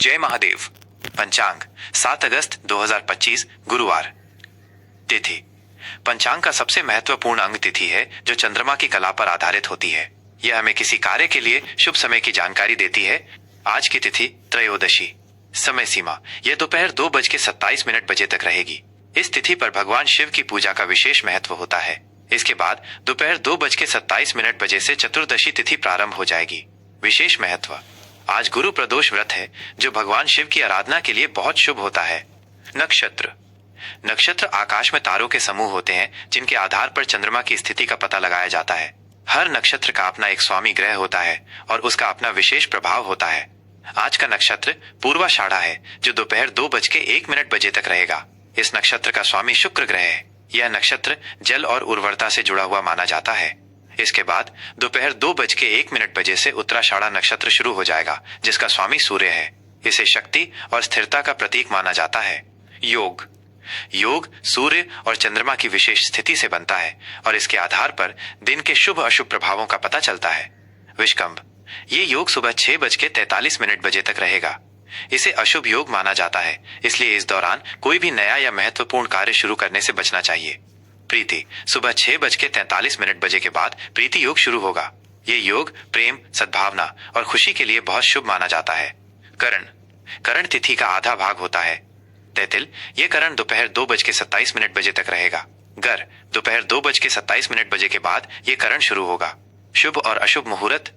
जय महादेव। पंचांग 7 अगस्त 2025 गुरुवार। तिथि। पंचांग का सबसे महत्वपूर्ण अंग तिथि है जो चंद्रमा की कला पर आधारित होती है। यह हमें किसी कार्य के लिए शुभ समय की जानकारी देती है। आज की तिथि त्रयोदशी। समय सीमा यह दोपहर 2:27 तक रहेगी। इस तिथि पर भगवान शिव की पूजा का विशेष महत्व होता है। इसके बाद दोपहर 2:27 से चतुर्दशी तिथि प्रारंभ हो जाएगी। विशेष महत्व। आज गुरु प्रदोष व्रत है जो भगवान शिव की आराधना के लिए बहुत शुभ होता है। नक्षत्र। नक्षत्र आकाश में तारों के समूह होते हैं जिनके आधार पर चंद्रमा की स्थिति का पता लगाया जाता है। हर नक्षत्र का अपना एक स्वामी ग्रह होता है और उसका अपना विशेष प्रभाव होता है। आज का नक्षत्र पूर्वाषाढ़ा है जो दोपहर 2:01 तक रहेगा। इस नक्षत्र का स्वामी शुक्र ग्रह है। यह नक्षत्र जल और उर्वरता से जुड़ा हुआ माना जाता है। इसके बाद दोपहर 2:01 से उत्तराषाढ़ा नक्षत्र शुरू हो जाएगा जिसका स्वामी सूर्य है। इसे शक्ति और स्थिरता का प्रतीक माना जाता है। योग। योग सूर्य और चंद्रमा की विशेष स्थिति से बनता है और इसके आधार पर दिन के शुभ अशुभ प्रभावों का पता चलता है। विषकंभ। ये योग सुबह 6:43 तक रहेगा। इसे अशुभ योग माना जाता है, इसलिए इस दौरान कोई भी नया या महत्वपूर्ण कार्य शुरू करने से बचना चाहिए। प्रीति। सुबह 6:43 के बाद प्रीति योग शुरू होगा। ये योग प्रेम, सद्भावना और खुशी के लिए बहुत शुभ माना जाता है। करण। करण तिथि का आधा भाग होता है। तैतिल। ये करण दोपहर 2:27 तक रहेगा। गर। दोपहर 2:27 के बाद ये करण शुरू होगा। शुभ और अशुभ मुहूर्त।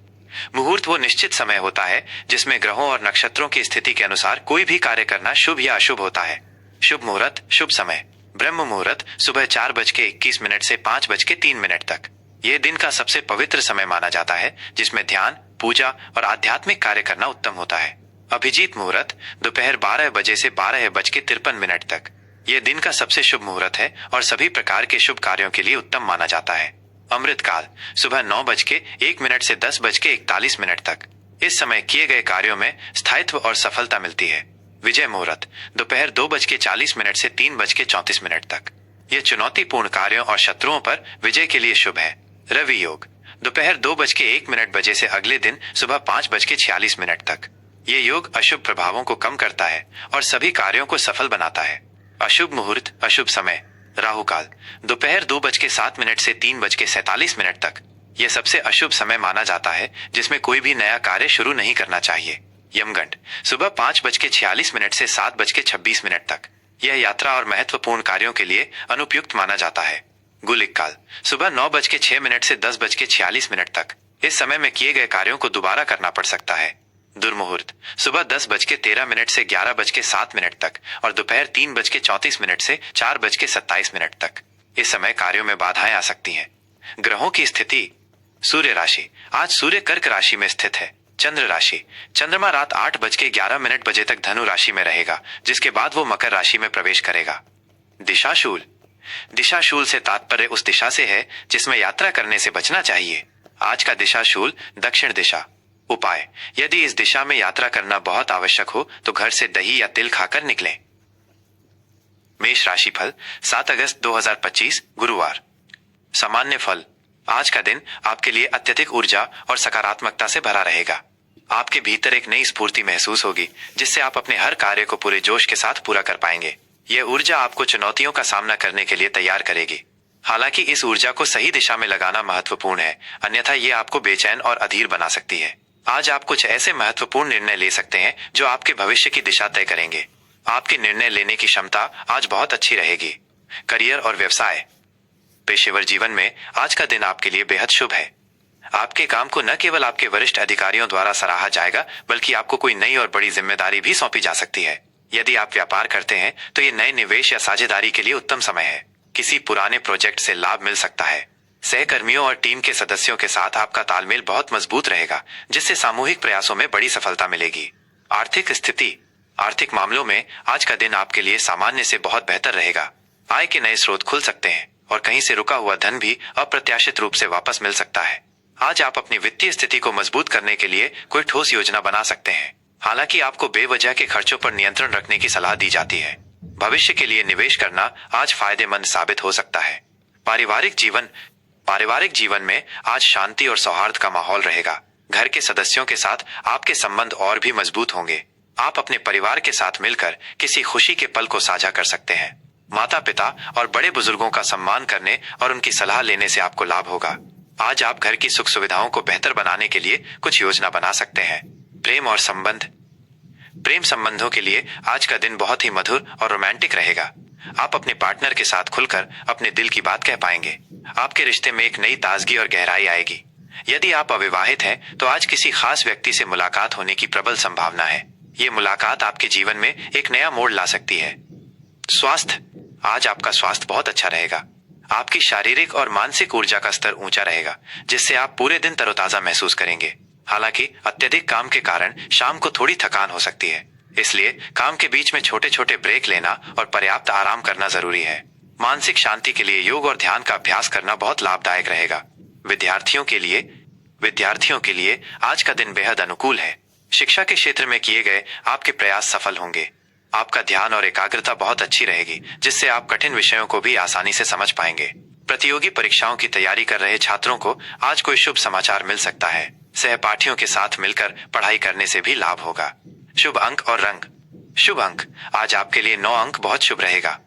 मुहूर्त वो निश्चित समय होता है जिसमें ग्रहों और नक्षत्रों की स्थिति के अनुसार कोई भी कार्य करना शुभ या अशुभ होता है। शुभ मुहूर्त। शुभ समय ब्रह्म मुहूर्त सुबह 4:21 से 5:03 तक। यह दिन का सबसे पवित्र समय माना जाता है जिसमें ध्यान, पूजा और आध्यात्मिक कार्य करना उत्तम होता है। अभिजीत मुहूर्त दोपहर 12 से 12:53 तक। यह दिन का सबसे शुभ मुहूर्त है और सभी प्रकार के शुभ कार्यों के लिए उत्तम माना जाता है। अमृत काल सुबह 9:01 से 10:41 तक। इस समय किए गए कार्यों में स्थायित्व और सफलता मिलती है। विजय मुहूर्त दोपहर 2:40 से 3:34 तक। यह चुनौतीपूर्ण कार्यों और शत्रुओं पर विजय के लिए शुभ है। रवि योग दोपहर 2:01 से अगले दिन सुबह 5:46 तक। ये योग अशुभ प्रभावों को कम करता है और सभी कार्यों को सफल बनाता है। अशुभ मुहूर्त। अशुभ समय राहु काल दोपहर 2:07 से 3:47 तक। यह सबसे अशुभ समय माना जाता है जिसमें कोई भी नया कार्य शुरू नहीं करना चाहिए। यमगंड सुबह 5:46 से 7:26 तक। यह यात्रा और महत्वपूर्ण कार्यों के लिए अनुपयुक्त माना जाता है। गुलिक काल सुबह 9:06 से 10:46 तक। इस समय में किए गए कार्यों को दोबारा करना पड़ सकता है। दुर्मुहूर्त सुबह 10:13 से 11:07 तक और दोपहर 3:34 से 4:27 तक। इस समय कार्यों में बाधाएं आ सकती हैं। ग्रहों की स्थिति। सूर्य राशि आज सूर्य कर्क राशि में स्थित है। चंद्र राशि चंद्रमा रात 8:11 तक धनु राशि में रहेगा जिसके बाद वो मकर राशि में प्रवेश करेगा। दिशाशूल। दिशाशूल से तात्पर्य उस दिशा से है जिसमें यात्रा करने से बचना चाहिए। आज का दिशाशूल दक्षिण दिशा। उपाय यदि इस दिशा में यात्रा करना बहुत आवश्यक हो तो घर से दही या तिल खाकर निकलें। मेष राशि फल 7 अगस्त 2025 गुरुवार। सामान्य फल। आज का दिन आपके लिए अत्यधिक ऊर्जा और सकारात्मकता से भरा रहेगा। आपके भीतर एक नई स्फूर्ति महसूस होगी जिससे आप अपने हर कार्य को पूरे जोश के साथ पूरा कर पाएंगे। यह ऊर्जा आपको चुनौतियों का सामना करने के लिए तैयार करेगी। हालांकि इस ऊर्जा को सही दिशा में लगाना महत्वपूर्ण है, अन्यथा ये आपको बेचैन और अधीर बना सकती है। आज आप कुछ ऐसे महत्वपूर्ण निर्णय ले सकते हैं जो आपके भविष्य की दिशा तय करेंगे। आपकी निर्णय लेने की क्षमता आज बहुत अच्छी रहेगी। करियर और व्यवसाय। पेशेवर जीवन में आज का दिन आपके लिए बेहद शुभ है। आपके काम को न केवल आपके वरिष्ठ अधिकारियों द्वारा सराहा जाएगा बल्कि आपको कोई नई और बड़ी जिम्मेदारी भी सौंपी जा सकती है। यदि आप व्यापार करते हैं तो ये नए निवेश या साझेदारी के लिए उत्तम समय है। किसी पुराने प्रोजेक्ट से लाभ मिल सकता है। सहकर्मियों और टीम के सदस्यों के साथ आपका तालमेल बहुत मजबूत रहेगा जिससे सामूहिक प्रयासों में बड़ी सफलता मिलेगी। आर्थिक स्थिति। आर्थिक मामलों में आज का दिन आपके लिए सामान्य से बहुत बेहतर रहेगा। आय के नए स्रोत खुल सकते हैं और कहीं से रुका हुआ धन भी अप्रत्याशित रूप से वापस मिल सकता है। आज आप अपनी वित्तीय स्थिति को मजबूत करने के लिए कोई ठोस योजना बना सकते हैं। हालांकि आपको बेवजह के खर्चों पर नियंत्रण रखने की सलाह दी जाती है। भविष्य के लिए निवेश करना आज फायदेमंद साबित हो सकता है। पारिवारिक जीवन। पारिवारिक जीवन में आज शांति और सौहार्द का माहौल रहेगा। घर के सदस्यों के साथ आपके संबंध और भी मजबूत होंगे। आप अपने परिवार के साथ मिलकर किसी खुशी के पल को साझा कर सकते हैं। माता पिता और बड़े बुजुर्गों का सम्मान करने और उनकी सलाह लेने से आपको लाभ होगा। आज आप घर की सुख सुविधाओं को बेहतर बनाने के लिए कुछ योजना बना सकते हैं। प्रेम और संबंध। प्रेम संबंधों के लिए आज का दिन बहुत ही मधुर और रोमांटिक रहेगा। आप अपने पार्टनर के साथ खुलकर अपने दिल की बात कह पाएंगे। आपके रिश्ते में एक नई ताजगी और गहराई आएगी। यदि आप अविवाहित हैं, तो आज किसी खास व्यक्ति से मुलाकात होने की प्रबल संभावना है। ये मुलाकात आपके जीवन में एक नया मोड़ ला सकती है। स्वास्थ्य। आज आपका स्वास्थ्य बहुत अच्छा रहेगा। आपकी शारीरिक और मानसिक ऊर्जा का स्तर ऊंचा रहेगा, जिससे आप पूरे दिन तरोताजा महसूस करेंगे। हालांकि अत्यधिक काम के कारण शाम को थोड़ी थकान हो सकती है, इसलिए काम के बीच में छोटे छोटे ब्रेक लेना और पर्याप्त आराम करना जरूरी है। मानसिक शांति के लिए योग और ध्यान का अभ्यास करना बहुत लाभदायक रहेगा। विद्यार्थियों के लिए आज का दिन बेहद अनुकूल है। शिक्षा के क्षेत्र में किए गए आपके प्रयास सफल होंगे। आपका ध्यान और एकाग्रता बहुत अच्छी रहेगी, जिससे आप कठिन विषयों को भी आसानी से समझ पाएंगे। प्रतियोगी परीक्षाओं की तैयारी कर रहे छात्रों को आज कोई शुभ समाचार मिल सकता है। सहपाठियों के साथ मिलकर पढ़ाई करने से भी लाभ होगा। शुभ अंक और रंग। शुभ अंक। आज आपके लिए 9 अंक बहुत शुभ रहेगा।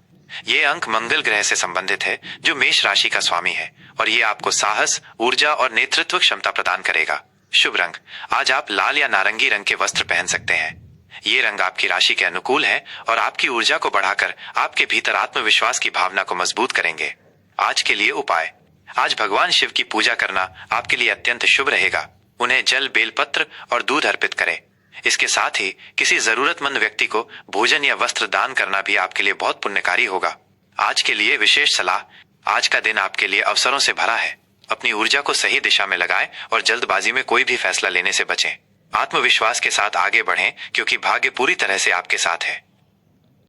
ये अंक मंगल ग्रह से संबंधित है, जो मेष राशि का स्वामी है, और ये आपको साहस, ऊर्जा और नेतृत्व क्षमता प्रदान करेगा। शुभ रंग। आज आप लाल या नारंगी रंग के वस्त्र पहन सकते हैं। ये रंग आपकी राशि के अनुकूल है और आपकी ऊर्जा को बढ़ाकर आपके भीतर आत्मविश्वास की भावना को मजबूत करेंगे। आज के लिए उपाय। आज भगवान शिव की पूजा करना आपके लिए अत्यंत शुभ रहेगा। उन्हें जल, बेलपत्र और दूध अर्पित करें। इसके साथ ही किसी जरूरतमंद व्यक्ति को भोजन या वस्त्र दान करना भी आपके लिए बहुत पुण्यकारी होगा। आज के लिए विशेष सलाह। आज का दिन आपके लिए अवसरों से भरा है। अपनी ऊर्जा को सही दिशा में लगाएं और जल्दबाजी में कोई भी फैसला लेने से बचें। आत्मविश्वास के साथ आगे बढ़ें, क्योंकि भाग्य पूरी तरह से आपके साथ है।